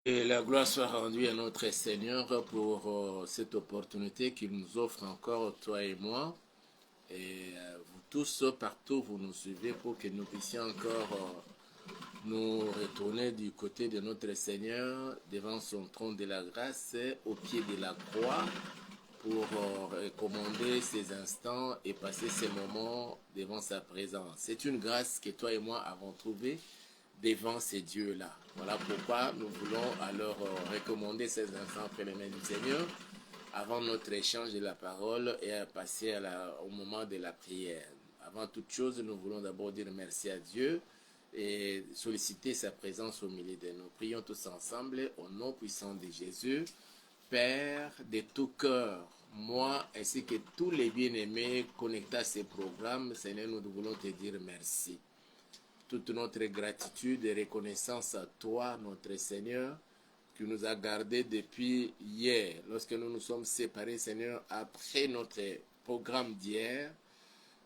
Et la gloire soit rendue à notre Seigneur pour cette opportunité qu'il nous offre encore, toi et moi. Et vous tous, partout, vous nous suivez pour que nous puissions encore nous retourner du côté de notre Seigneur, devant son trône de la grâce, au pied de la croix, pour recommander ces instants et passer ces moments devant sa présence. C'est une grâce que toi et moi avons trouvée devant ces dieux-là. Voilà pourquoi nous voulons alors recommander ces instants entre les mains du Seigneur avant notre échange de la parole et à passer au moment de la prière. Avant toute chose, nous voulons d'abord dire merci à Dieu et solliciter sa présence au milieu de nous. Prions tous ensemble au nom puissant de Jésus. Père de tout cœur, moi ainsi que tous les bien-aimés connectés à ces programmes, Seigneur, nous voulons te dire merci. Toute notre gratitude et reconnaissance à toi, notre Seigneur, qui nous a gardés depuis hier, lorsque nous nous sommes séparés, Seigneur, après notre programme d'hier.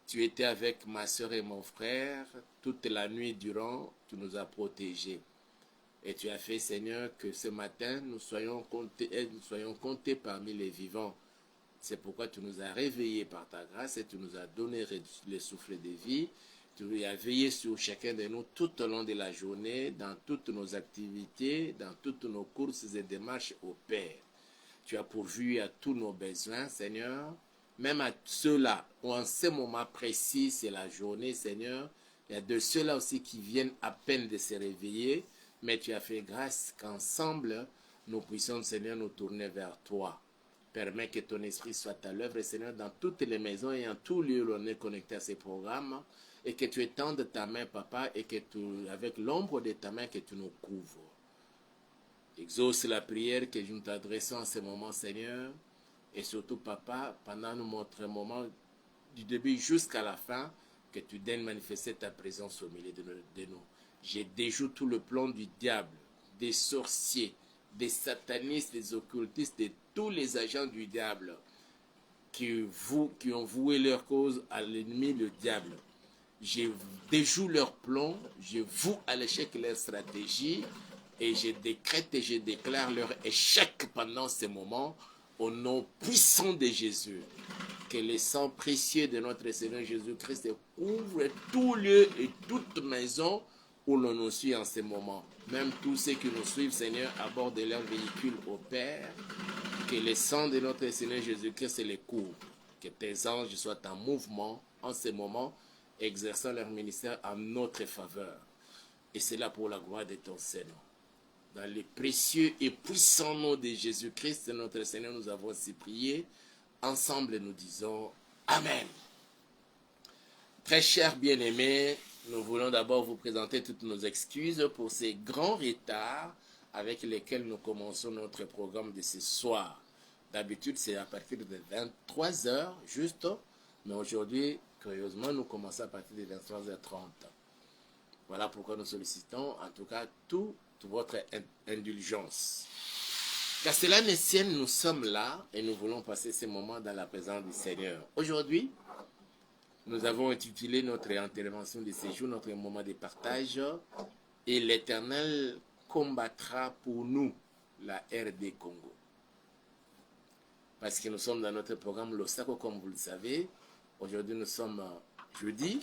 Tu étais avec ma soeur et mon frère toute la nuit durant, tu nous as protégés. Et tu as fait, Seigneur, que ce matin, nous soyons comptés parmi les vivants. C'est pourquoi tu nous as réveillés par ta grâce et tu nous as donné le souffle de vie. Tu as veillé sur chacun de nous tout au long de la journée, dans toutes nos activités, dans toutes nos courses et démarches au Père. Tu as pourvu à tous nos besoins, Seigneur, même à ceux-là où en ce moment précis, c'est la journée, Seigneur. Il y a de ceux-là aussi qui viennent à peine de se réveiller, mais tu as fait grâce qu'ensemble, nous puissions, Seigneur, nous tourner vers toi. Permets que ton esprit soit à l'œuvre, Seigneur, dans toutes les maisons et en tous lieux où l'on est connecté à ces programmes, et que tu étendes ta main, Papa, et que avec l'ombre de ta main, que tu nous couvres. Exauce la prière que nous t'adressons en ce moment, Seigneur, et surtout, Papa, pendant notre moment du début jusqu'à la fin, que tu daignes manifester ta présence au milieu de nous. Je déjoue tout le plan du diable, des sorciers, des satanistes, des occultistes, de tous les agents du diable qui ont voué leur cause à l'ennemi, le diable. Je déjoue leur plan, je voue à l'échec leur stratégie et je décrète et je déclare leur échec pendant ces moments au nom puissant de Jésus. Que le sang précieux de notre Seigneur Jésus-Christ couvre tout lieu et toute maison où l'on nous suit en ce moment. Même tous ceux qui nous suivent, Seigneur, à bord de leur véhicule au Père, que le sang de notre Seigneur Jésus-Christ les couvre. Que tes anges soient en mouvement en ce moment, exerçant leur ministère en notre faveur. Et c'est là pour la gloire de ton Seigneur. Dans le précieux et puissant nom de Jésus-Christ, notre Seigneur, nous avons ainsi prié. Ensemble, nous disons Amen. Très chers bien-aimés, nous voulons d'abord vous présenter toutes nos excuses pour ces grands retards avec lesquels nous commençons notre programme de ce soir. D'habitude, c'est à partir de 23h juste, mais aujourd'hui, curieusement, nous commençons à partir de 23h30. Voilà pourquoi nous sollicitons en tout cas toute votre indulgence. Qu'à cela ne tienne, nous sommes là et nous voulons passer ces moments dans la présence du Seigneur. Aujourd'hui, nous avons intitulé notre intervention de ce jour, notre moment de partage, et l'Éternel combattra pour nous la RD Congo. Parce que nous sommes dans notre programme Losako, comme vous le savez. Aujourd'hui, nous sommes jeudi.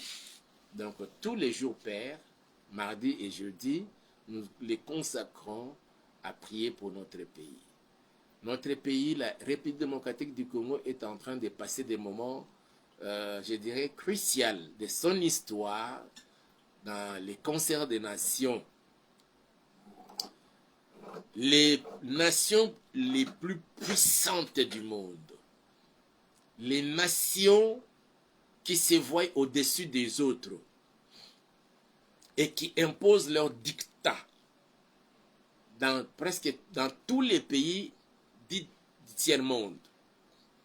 Donc, tous les jours pairs, mardi et jeudi, nous les consacrons à prier pour notre pays. Notre pays, la République démocratique du Congo, est en train de passer des moments, je dirais, cruciaux de son histoire dans les concerts des nations. Les nations les plus puissantes du monde, les nations qui se voient au-dessus des autres et qui imposent leur dictat presque dans tous les pays dits du tiers-monde,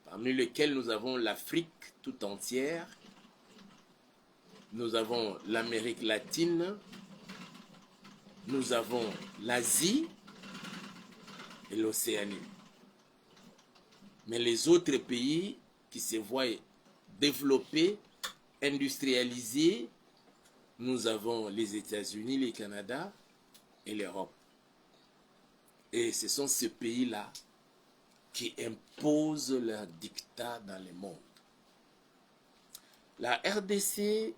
parmi lesquels nous avons l'Afrique tout entière, nous avons l'Amérique latine, nous avons l'Asie et l'Océanie. Mais les autres pays qui se voient développés, industrialisés, nous avons les États-Unis, le Canada et l'Europe. Et ce sont ces pays-là qui imposent leur dictat dans le monde. La RDC,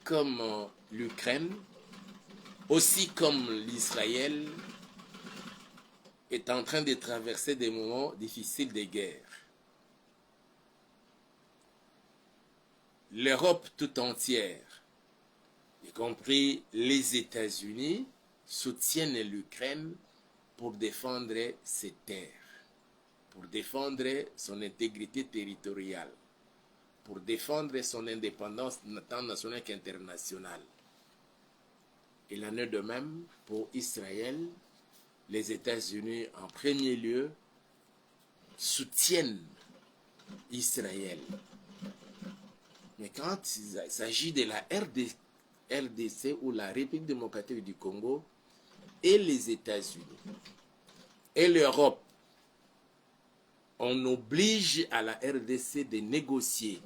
comme l'Ukraine, aussi comme l'Israël, est en train de traverser des moments difficiles de guerre. L'Europe tout entière, y compris les États-Unis, soutiennent l'Ukraine pour défendre ses terres, pour défendre son intégrité territoriale, pour défendre son indépendance tant nationale qu'internationale. Il en est de même pour Israël. Les États-Unis, en premier lieu, soutiennent Israël. Mais quand il s'agit de la RDC ou la République démocratique du Congo et les États-Unis et l'Europe, on oblige à la RDC de négocier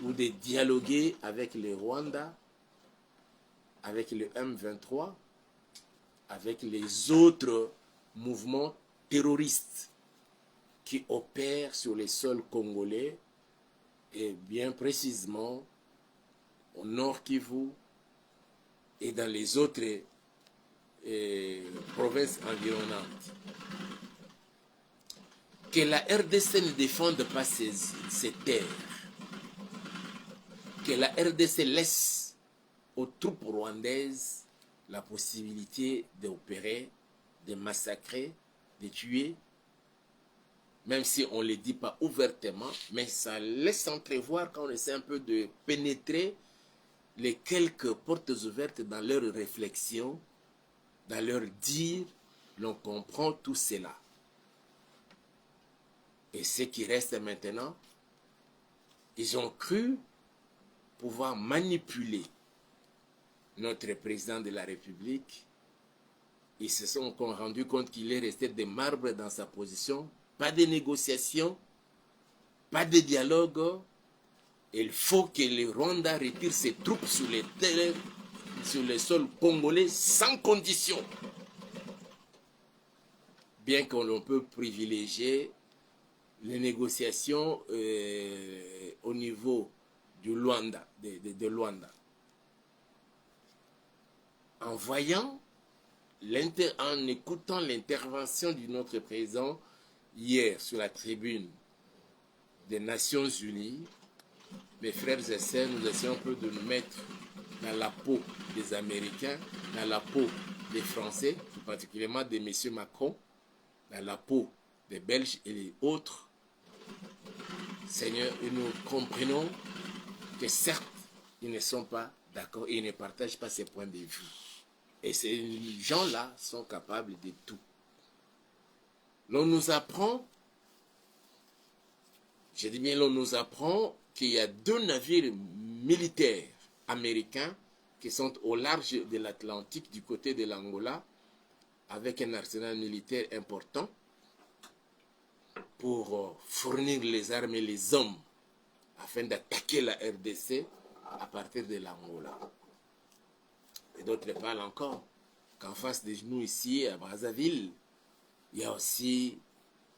ou de dialoguer avec le Rwanda, avec le M23, avec les autres mouvements terroristes qui opèrent sur les sols congolais et bien précisément au Nord Kivu et dans les autres provinces environnantes. Que la RDC ne défende pas ses terres, que la RDC laisse aux troupes rwandaises la possibilité d'opérer, de massacrer, de tuer, même si on ne le dit pas ouvertement, mais ça laisse entrevoir quand on essaie un peu de pénétrer les quelques portes ouvertes dans leurs réflexions, dans leur dire, l'on comprend tout cela. Et ce qui reste maintenant, ils ont cru pouvoir manipuler notre président de la République. Ils se sont rendus compte qu'il est resté de marbre dans sa position. Pas de négociation, pas de dialogue. Il faut que le Rwanda retire ses troupes sur les terres, sur les sols congolais sans condition. Bien qu'on peut privilégier les négociations au niveau du Luanda, de Luanda. En voyant, en écoutant l'intervention de notre président hier sur la tribune des Nations Unies, mes frères et sœurs, nous essayons un peu de nous mettre dans la peau des Américains, dans la peau des Français, plus particulièrement de M. Macron, dans la peau des Belges et les autres. Seigneur, et nous comprenons que certes, ils ne sont pas d'accord et ils ne partagent pas ces points de vue. Et ces gens-là sont capables de tout. L'on nous apprend, je dis bien l'on nous apprend qu'il y a 2 navires militaires américains qui sont au large de l'Atlantique du côté de l'Angola avec un arsenal militaire important pour fournir les armes et les hommes afin d'attaquer la RDC à partir de l'Angola. Et d'autres parlent encore qu'en face de nous ici à Brazzaville, il y a aussi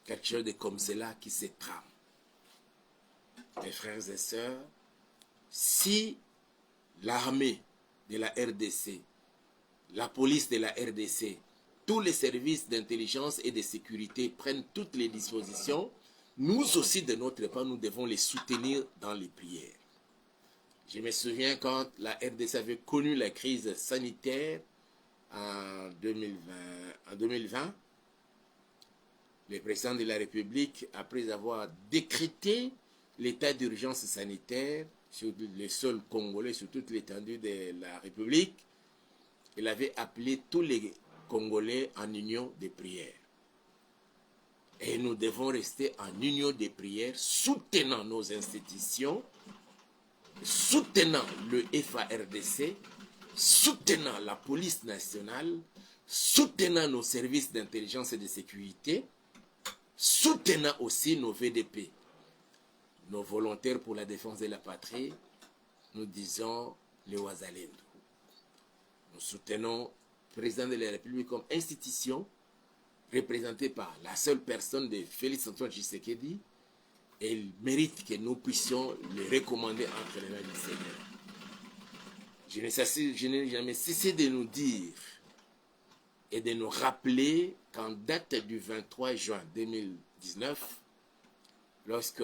quelque chose de comme cela qui se trame. Mes frères et sœurs, si l'armée de la RDC, la police de la RDC, tous les services d'intelligence et de sécurité prennent toutes les dispositions, nous aussi de notre part, nous devons les soutenir dans les prières. Je me souviens quand la RDC avait connu la crise sanitaire en 2020, le président de la République, après avoir décrété l'état d'urgence sanitaire sur le sol congolais, sur toute l'étendue de la République, il avait appelé tous les Congolais en union de prière. Et nous devons rester en union de prière, soutenant nos institutions, soutenant le FARDC, soutenant la police nationale, soutenant nos services d'intelligence et de sécurité, soutenant aussi nos VDP, nos volontaires pour la défense de la patrie, nous disons les Ouazalendo. Nous soutenons le président de la République comme institution, représenté par la seule personne de Félix Antoine Tshisekedi, et il mérite que nous puissions le recommander entre les mains du Seigneur. Je n'ai jamais cessé de nous dire et de nous rappeler qu'en date du 23 juin 2019, lorsque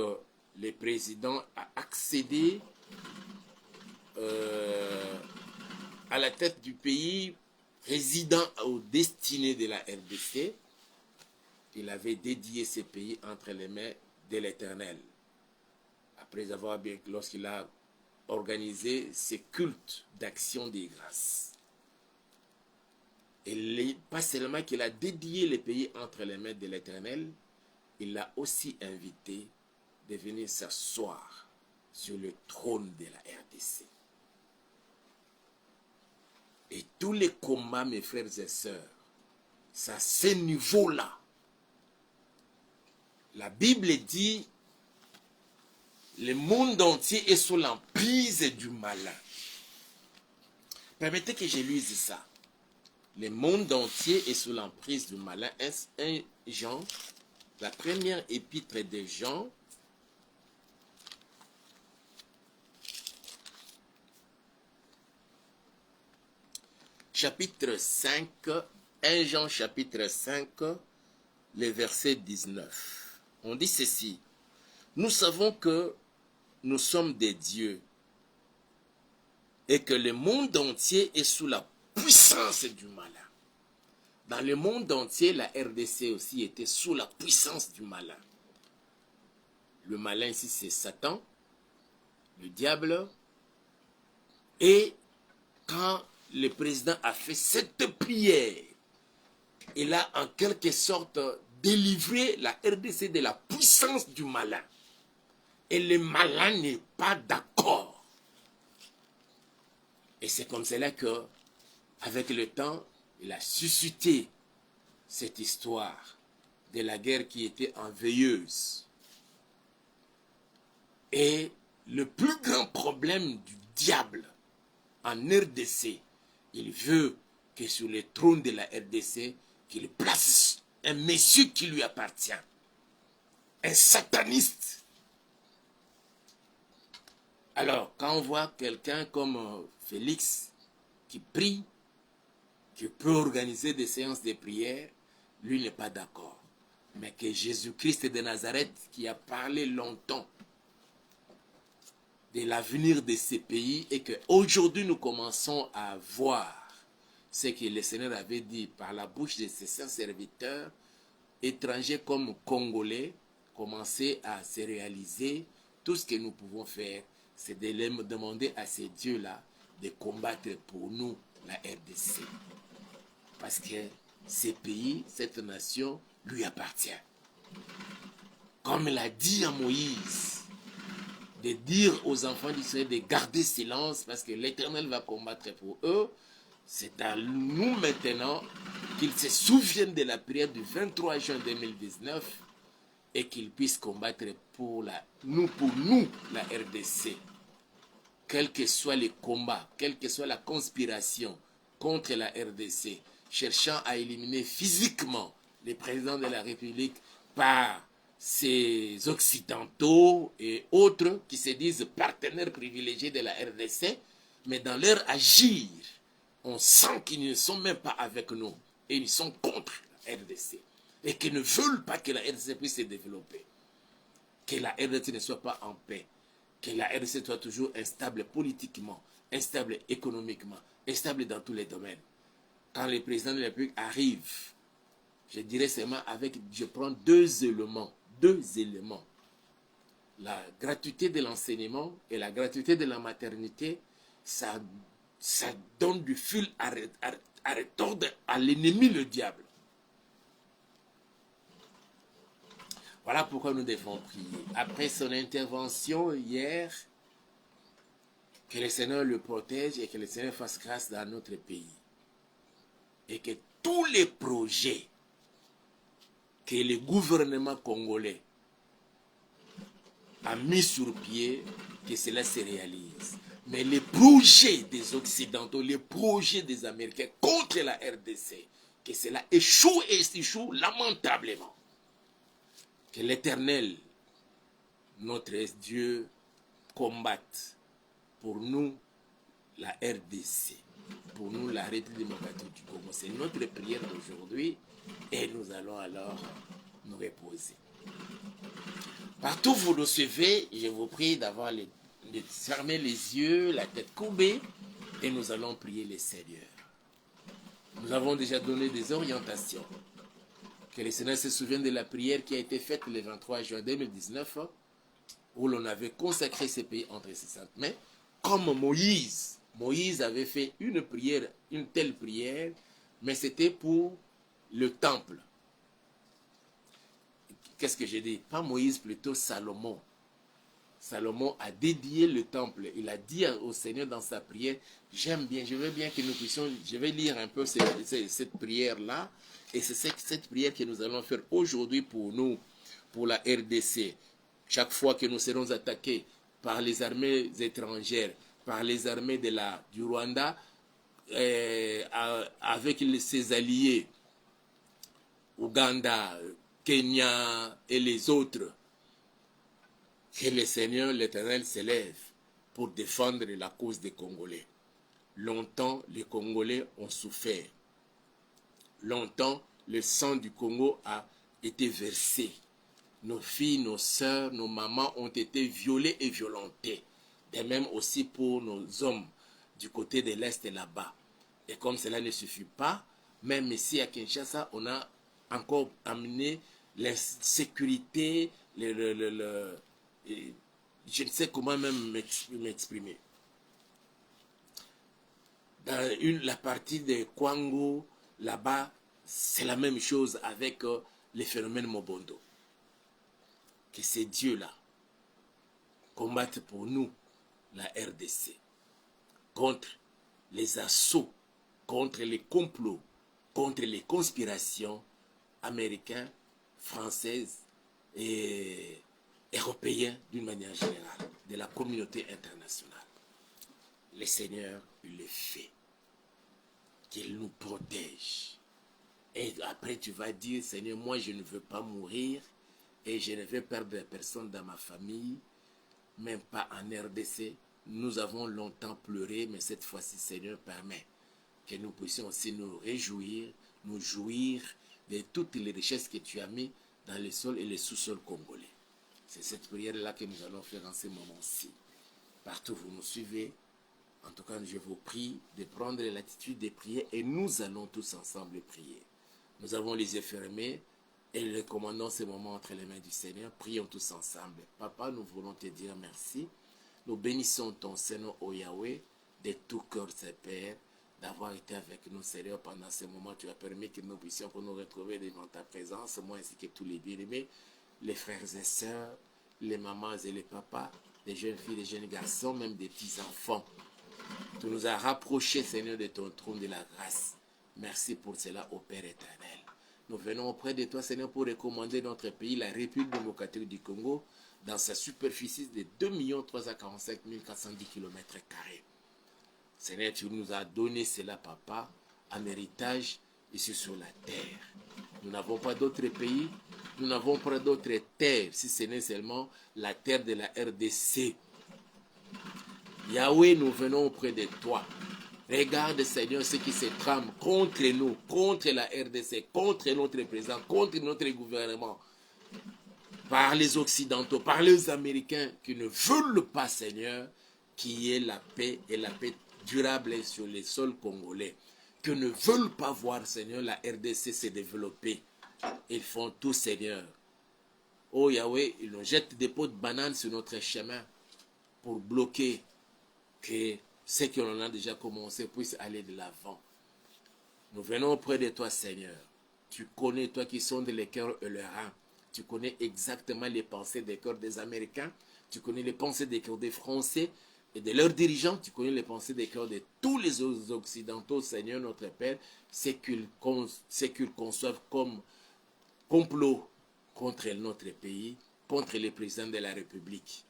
le président a accédé à la tête du pays, résidant aux destinées de la RDC, il avait dédié ce pays entre les mains de l'Éternel. Après avoir, lorsqu'il a organisé ses cultes d'action des grâces. Et pas seulement qu'il a dédié le pays entre les mains de l'Éternel, il l'a aussi invité de venir s'asseoir sur le trône de la RDC. Et tous les combats, mes frères et sœurs, c'est à ce niveau-là. La Bible dit, le monde entier est sous l'emprise du malin. Permettez que je lise ça. Le monde entier est sous l'emprise du malin. 1 Jean, la première épître de Jean, chapitre 5, 1 Jean chapitre 5, le verset 19. On dit ceci. Nous savons que nous sommes des dieux et que le monde entier est sous la puissance du malin. Dans le monde entier, la RDC aussi était sous la puissance du malin. Le malin ici, c'est Satan, le diable. Et quand le président a fait cette prière, il a en quelque sorte délivré la RDC de la puissance du malin. Et le malin n'est pas d'accord. Et c'est comme cela que, avec le temps, il a suscité cette histoire de la guerre qui était en veilleuse. Et le plus grand problème du diable en RDC, il veut que sur le trône de la RDC, qu'il place un monsieur qui lui appartient. Un sataniste. Alors, quand on voit quelqu'un comme Félix qui prie, qui peut organiser des séances de prière, lui n'est pas d'accord. Mais que Jésus-Christ de Nazareth, qui a parlé longtemps de l'avenir de ces pays, et qu'aujourd'hui nous commençons à voir ce que le Seigneur avait dit par la bouche de ses saints serviteurs, étrangers comme congolais, commencer à se réaliser. Tout ce que nous pouvons faire, c'est de demander à ces dieux-là de combattre pour nous la RDC. Parce que ces pays, cette nation, lui appartient. Comme il a dit à Moïse, de dire aux enfants d'Israël de garder silence parce que l'Éternel va combattre pour eux, c'est à nous maintenant qu'ils se souviennent de la prière du 23 juin 2019 et qu'ils puissent combattre pour nous, la RDC. Quels que soient les combats, quelle que soit la conspiration contre la RDC, cherchant à éliminer physiquement les présidents de la République par ces occidentaux et autres qui se disent partenaires privilégiés de la RDC, mais dans leur agir, on sent qu'ils ne sont même pas avec nous et ils sont contre la RDC et qu'ils ne veulent pas que la RDC puisse se développer, que la RDC ne soit pas en paix, que la RDC soit toujours instable politiquement, instable économiquement, instable dans tous les domaines. Quand le président de la République arrive, je dirais seulement je prends deux éléments. La gratuité de l'enseignement et la gratuité de la maternité, ça donne du fil à retordre à l'ennemi, le diable. Voilà pourquoi nous devons prier. Après son intervention hier, que le Seigneur le protège et que le Seigneur fasse grâce dans notre pays. Et que tous les projets que le gouvernement congolais a mis sur pied, que cela se réalise. Mais les projets des Occidentaux, les projets des Américains contre la RDC, que cela échoue et s'échoue lamentablement. Que l'Éternel, notre Dieu, combatte pour nous la RDC, pour nous la République démocratique du Congo. C'est notre prière d'aujourd'hui et nous allons alors nous reposer. Partout où vous nous suivez, je vous prie d'avoir de fermer les yeux, la tête courbée, et nous allons prier le Seigneur. Nous avons déjà donné des orientations. Que le Seigneur se souvienne de la prière qui a été faite le 23 juin 2019, où l'on avait consacré ce pays entre ses saintes mains, comme Moïse. Moïse avait fait une prière, une telle prière, mais c'était pour le temple. Qu'est-ce que j'ai dit? Pas Moïse, plutôt Salomon. Salomon a dédié le temple. Il a dit au Seigneur dans sa prière, j'aime bien, je veux bien que nous puissions, je vais lire un peu cette prière-là, et c'est cette prière que nous allons faire aujourd'hui pour nous, pour la RDC. Chaque fois que nous serons attaqués par les armées étrangères, par les armées du Rwanda, avec ses alliés, Ouganda, Kenya et les autres, que le Seigneur, l'Éternel, s'élève pour défendre la cause des Congolais. Longtemps, les Congolais ont souffert. Longtemps, le sang du Congo a été versé. Nos filles, nos sœurs, nos mamans ont été violées et violentées. De même aussi pour nos hommes du côté de l'Est et là-bas. Et comme cela ne suffit pas, même ici à Kinshasa, on a encore amené l'insécurité, je ne sais comment même m'exprimer. Dans la partie de Kwango, là-bas, c'est la même chose avec les phénomènes Mobondo. Que ces dieux-là combattent pour nous la RDC contre les assauts, contre les complots, contre les conspirations américaines, françaises et européens d'une manière générale, de la communauté internationale. Le Seigneur le fait. Qu'il nous protège. Et après tu vas dire, Seigneur, moi je ne veux pas mourir et je ne veux perdre personne dans ma famille, même pas en RDC. Nous avons longtemps pleuré, mais cette fois-ci, Seigneur, permet que nous puissions aussi nous réjouir, nous jouir de toutes les richesses que tu as mis dans le sol et le sous-sol congolais. C'est cette prière-là que nous allons faire en ce moment-ci. Partout où vous nous suivez, en tout cas, je vous prie de prendre l'attitude de prier et nous allons tous ensemble prier. Nous avons les yeux fermés et les recommandons ce moment entre les mains du Seigneur. Prions tous ensemble. Papa, nous voulons te dire merci. Nous bénissons ton Seigneur, ô Yahweh, de tout cœur, Père, d'avoir été avec nous, Seigneur, pendant ce moment. Tu as permis que nous puissions nous retrouver devant ta présence, moi ainsi que tous les bien-aimés, les frères et sœurs, les mamans et les papas, les jeunes filles, les jeunes garçons, même des petits-enfants. Tu nous as rapprochés, Seigneur, de ton trône de la grâce. Merci pour cela, ô Père éternel. Nous venons auprès de toi, Seigneur, pour recommander notre pays, la République démocratique du Congo, dans sa superficie de 2 345 410 km². Seigneur, tu nous as donné cela, Papa, en héritage ici sur la terre. Nous n'avons pas d'autres pays, nous n'avons pas d'autres terres, si ce n'est seulement la terre de la RDC. Yahweh, nous venons auprès de toi. Regarde, Seigneur, ce qui se trame contre nous, contre la RDC, contre notre président, contre notre gouvernement, par les Occidentaux, par les Américains qui ne veulent pas, Seigneur, qu'il y ait la paix et la paix durable sur les sols congolais, qui ne veulent pas voir, Seigneur, la RDC se développer. Ils font tout, Seigneur. Oh Yahweh, ils nous jettent des pots de bananes sur notre chemin pour bloquer que ce que l'on a déjà commencé puisse aller de l'avant. Nous venons auprès de toi, Seigneur. Tu connais, toi qui sondes les cœurs et les reins. Tu connais exactement les pensées des cœurs des Américains. Tu connais les pensées des cœurs des Français et de leurs dirigeants. Tu connais les pensées des cœurs de tous les Occidentaux, Seigneur, notre Père. Ce qu'ils conçoivent comme complot contre notre pays, contre les présidents de la République.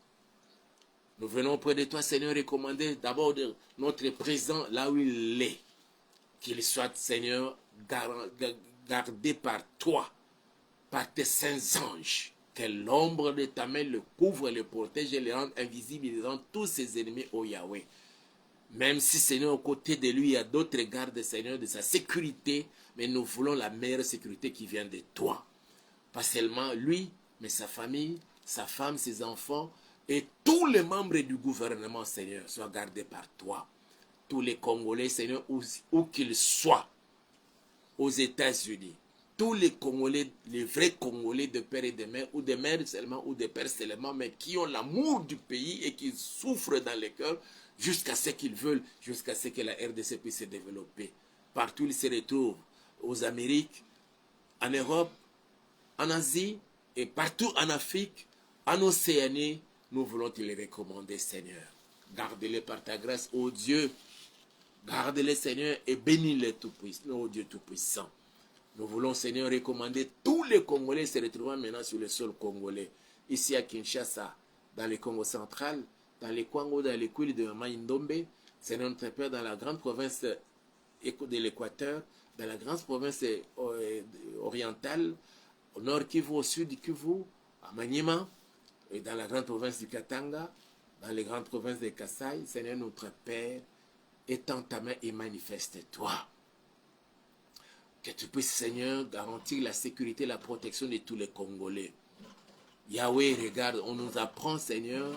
Nous venons auprès de toi, Seigneur, recommander d'abord notre président là où il est. qu'il soit, Seigneur, gardé par toi, par tes saints anges. Que l'ombre de ta main le couvre, le protège et le rende invisible devant tous ses ennemis, ô Yahweh. Même si, Seigneur, aux côtés de lui, il y a d'autres gardes, Seigneur, de sa sécurité, mais nous voulons la meilleure sécurité qui vient de toi. Pas seulement lui, mais sa famille, sa femme, ses enfants et tous les membres du gouvernement, Seigneur, soient gardés par toi. Tous les Congolais, Seigneur, où qu'ils soient, aux États-Unis, tous les Congolais, les vrais Congolais de père et de mère, ou de mère seulement, ou de père seulement, mais qui ont l'amour du pays et qui souffrent dans les cœurs jusqu'à ce qu'ils veulent, jusqu'à ce que la RDC puisse se développer. Partout ils se retrouvent, aux Amériques, en Europe, en Asie et partout en Afrique, en Océanie, nous voulons te les recommander, Seigneur. Garde-les par ta grâce, ô Dieu. Garde-les, Seigneur, et bénis-les tout-puissants, ô Dieu tout-puissant. Nous voulons, Seigneur, recommander tous les Congolais se retrouvant maintenant sur le sol congolais. Ici à Kinshasa, dans le Congo central, dans les Kwango, dans les Kouili de Maïndombe, Seigneur notre Père, dans la grande province de l'Équateur, dans la grande province orientale, au nord Kivu, au sud Kivu, à Maniema, et dans la grande province du Katanga, dans les grandes provinces de Kasaï, Seigneur notre Père, étends ta main et manifeste-toi. Que tu puisses, Seigneur, garantir la sécurité et la protection de tous les Congolais. Yahweh, regarde, on nous apprend, Seigneur,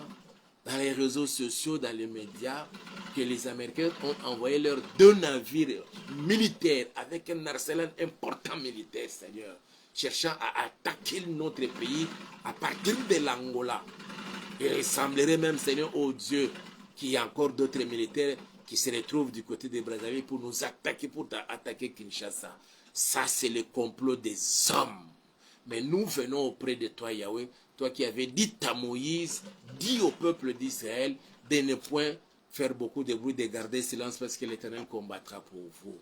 dans les réseaux sociaux, dans les médias, que les Américains ont envoyé leurs 2 navires militaires avec un arsenal important militaire, Seigneur, cherchant à attaquer notre pays à partir de l'Angola. Il semblerait même, Seigneur, oh Dieu, qu'il y a encore d'autres militaires qui se retrouvent du côté de Brazzaville pour nous attaquer, pour attaquer Kinshasa. Ça, c'est le complot des hommes. Mais nous venons auprès de toi, Yahweh, toi qui avais dit à Moïse, dis au peuple d'Israël de ne point faire beaucoup de bruit, de garder silence parce que l'Éternel combattra pour vous.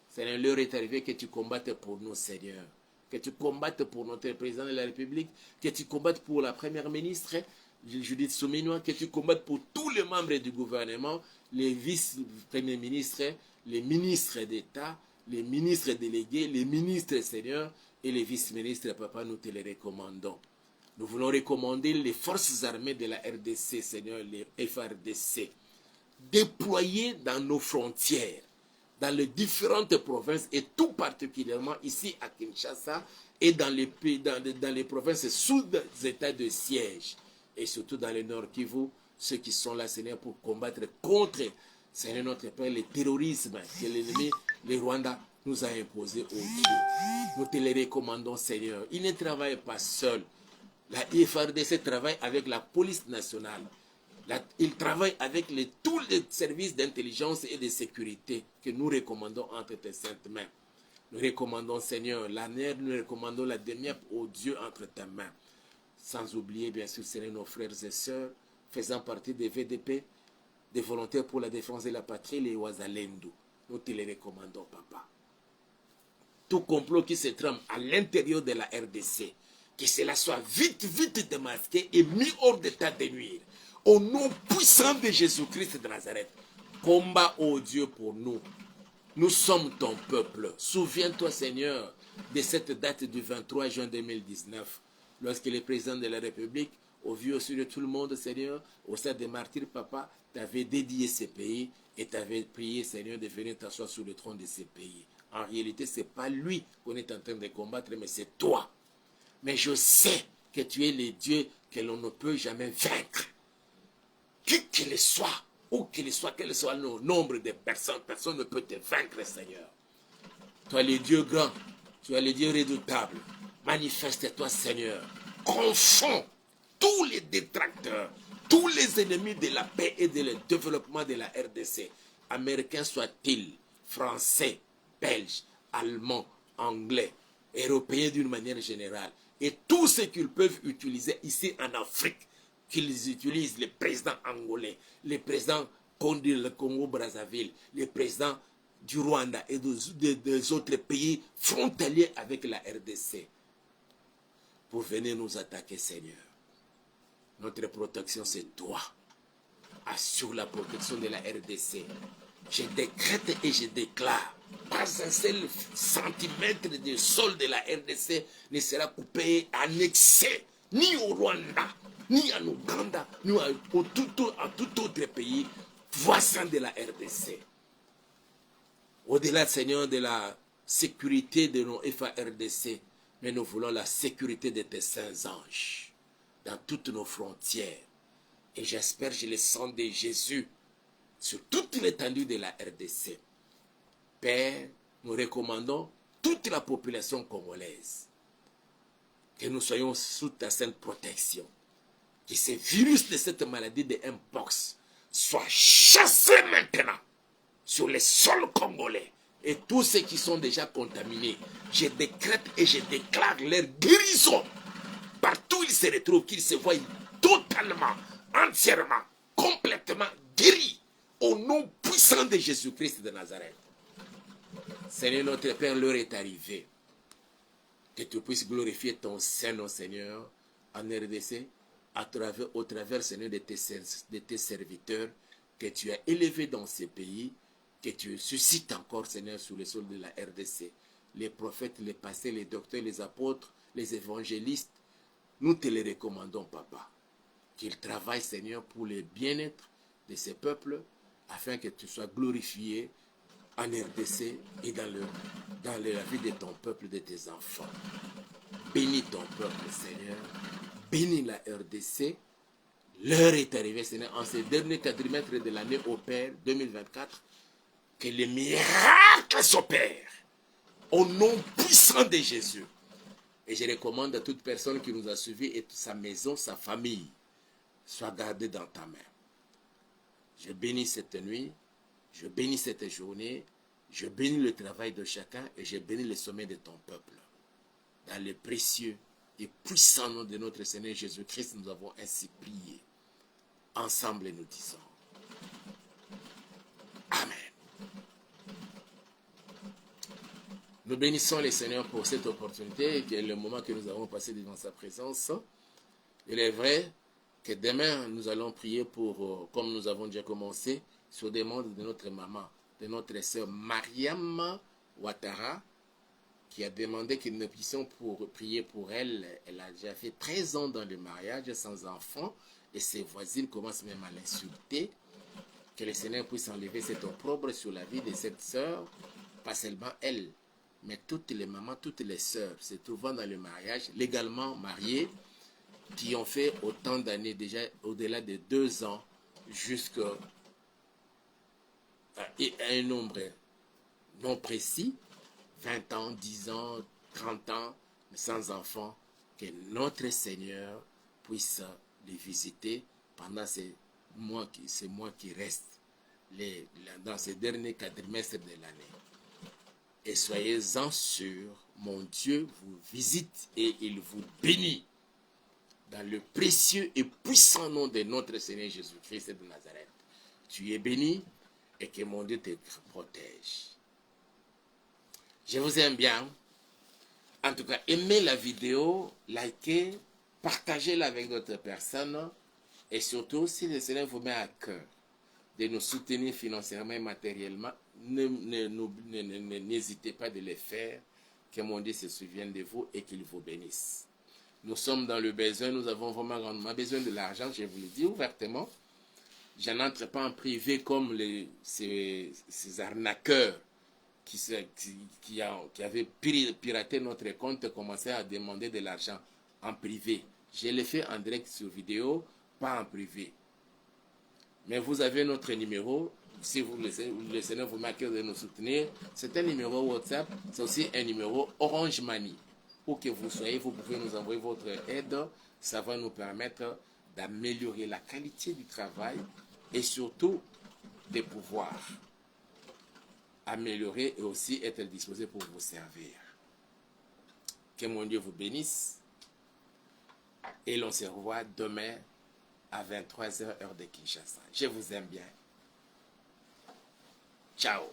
Seigneur, l'heure est arrivée que tu combattes pour nous, Seigneur. Que tu combattes pour notre président de la République, que tu combattes pour la première ministre, Judith Souminois, que tu combattes pour tous les membres du gouvernement, les vice-premiers ministres, les ministres d'État, les ministres délégués, les ministres seigneurs et les vice-ministres, papa, nous te les recommandons. Nous voulons recommander les forces armées de la RDC, Seigneur, les FRDC, déployées dans nos frontières, dans les différentes provinces et tout particulièrement ici à Kinshasa et dans les pays, dans les provinces sous des états de siège et surtout dans le Nord Kivu, ceux qui sont là, Seigneur, pour combattre contre, Seigneur notre Père, le terrorisme que l'ennemi, le Rwanda, nous a imposé au Dieu. Nous te les recommandons, Seigneur. Ils ne travaillent pas seuls. La FARDC travaille avec la police nationale. Il travaille avec tous les services d'intelligence et de sécurité que nous recommandons entre tes saintes mains. Nous recommandons, Seigneur, l'année, nous recommandons la demi-heure au Dieu entre tes mains. Sans oublier, bien sûr, Seigneur, nos frères et sœurs, faisant partie des VDP, des volontaires pour la défense de la patrie, les Ouazalendo. Nous te les recommandons, Papa. Tout complot qui se trame à l'intérieur de la RDC, que cela soit vite, vite démasqué et mis hors d'état de nuire. Au nom puissant de Jésus-Christ de Nazareth, combat, ô Dieu, pour nous. Nous sommes ton peuple. Souviens-toi, Seigneur, de cette date du 23 juin 2019, lorsque le président de la République, au vu aussi de tout le monde, Seigneur, au sein des martyrs, Papa, t'avais dédié ces pays et t'avais prié, Seigneur, de venir t'asseoir sur le trône de ces pays. En réalité, ce n'est pas lui qu'on est en train de combattre, mais c'est toi. Mais je sais que tu es le Dieu que l'on ne peut jamais vaincre. Qui qu'il soit, où qu'il soit, quel soit le nombre de personnes, personne ne peut te vaincre, Seigneur. Toi, le Dieu grand, tu es le Dieu redoutable. Manifeste-toi, Seigneur. Confonds tous les détracteurs, tous les ennemis de la paix et du développement de la RDC, américains soient-ils, français, belges, allemands, anglais, européens d'une manière générale, et tout ce qu'ils peuvent utiliser ici en Afrique, qu'ils utilisent les présidents angolais, les présidents du Congo-Brazzaville, les présidents du Rwanda et des autres pays frontaliers avec la RDC, pour venir nous attaquer, Seigneur. Notre protection, c'est toi. Assure la protection de la RDC. Je décrète et je déclare, pas un seul centimètre de sol de la RDC ne sera coupé, annexé, ni au Rwanda, ni en Ouganda, ni en tout autre pays voisin de la RDC. Au-delà, Seigneur, de la sécurité de nos FARDC, mais nous voulons la sécurité de tes saints anges dans toutes nos frontières. Et j'espère que le sang de Jésus sur toute l'étendue de la RDC. Père, nous recommandons toute la population congolaise que nous soyons sous ta sainte protection. Que ce virus de cette maladie de Mpox soit chassé maintenant sur les sols congolais. Et tous ceux qui sont déjà contaminés, je décrète et je déclare leur guérison. Partout où ils se retrouvent, qu'ils se voient totalement, entièrement, complètement guéris. Au nom puissant de Jésus-Christ de Nazareth. Seigneur notre Père, l'heure est arrivée. Que tu puisses glorifier ton Saint-Nom, Seigneur, en RDC, au travers, Seigneur, de tes serviteurs que tu as élevés dans ces pays, que tu suscites encore, Seigneur, sur le sol de la RDC. Les prophètes, les pasteurs, les docteurs, les apôtres, les évangélistes, nous te les recommandons, Papa. Qu'ils travaillent, Seigneur, pour le bien-être de ces peuples, afin que tu sois glorifié en RDC et dans la vie de ton peuple, de tes enfants. Bénis ton peuple, Seigneur. Bénis la RDC. L'heure est arrivée, Seigneur, en ce dernier quadrimètre de l'année au Père 2024, que les miracles s'opèrent au nom puissant de Jésus. Et je recommande à toute personne qui nous a suivis et sa maison, sa famille, soit gardée dans ta main. Je bénis cette nuit, je bénis cette journée, je bénis le travail de chacun et je bénis le sommet de ton peuple. Dans le précieux et puissant nom de notre Seigneur Jésus-Christ, nous avons ainsi prié. Ensemble, nous disons Amen. Nous bénissons le Seigneur pour cette opportunité, qui est le moment que nous avons passé devant sa présence. Il est vrai que demain, nous allons prier pour, comme nous avons déjà commencé, sur demande de notre maman, de notre sœur Mariam Ouattara, qui a demandé que nous puissions prier pour elle. Elle a déjà fait 13 ans dans le mariage, sans enfant, et ses voisines commencent même à l'insulter. Que le Seigneur puisse enlever cet opprobre sur la vie de cette sœur, pas seulement elle, mais toutes les mamans, toutes les sœurs se trouvant dans le mariage, légalement mariées, qui ont fait autant d'années déjà, au-delà de 2 ans, jusqu'à un nombre non précis, 20 ans, 10 ans, 30 ans, sans enfants, que notre Seigneur puisse les visiter pendant ces mois qui restent, dans ces derniers quadrimestres de l'année. Et soyez-en sûrs, mon Dieu vous visite et il vous bénit. Dans le précieux et puissant nom de notre Seigneur Jésus-Christ de Nazareth. Tu es béni et que mon Dieu te protège. Je vous aime bien. En tout cas, aimez la vidéo, likez, partagez-la avec d'autres personnes. Et surtout, si le Seigneur vous met à cœur de nous soutenir financièrement et matériellement, n'hésitez pas de le faire. Que mon Dieu se souvienne de vous et qu'il vous bénisse. Nous sommes dans le besoin, nous avons vraiment grandement besoin de l'argent, je vous le dis ouvertement. Je n'entre pas en privé comme ces arnaqueurs qui avaient piraté notre compte et commencé à demander de l'argent en privé. Je l'ai fait en direct sur vidéo, pas en privé. Mais vous avez notre numéro, si vous le Seigneur vous marque de nous soutenir, c'est un numéro WhatsApp, c'est aussi un numéro Orange Money. Où que vous soyez, vous pouvez nous envoyer votre aide. Ça va nous permettre d'améliorer la qualité du travail et surtout de pouvoir améliorer et aussi être disposé pour vous servir. Que mon Dieu vous bénisse et l'on se revoit demain à 23h heure de Kinshasa. Je vous aime bien. Ciao.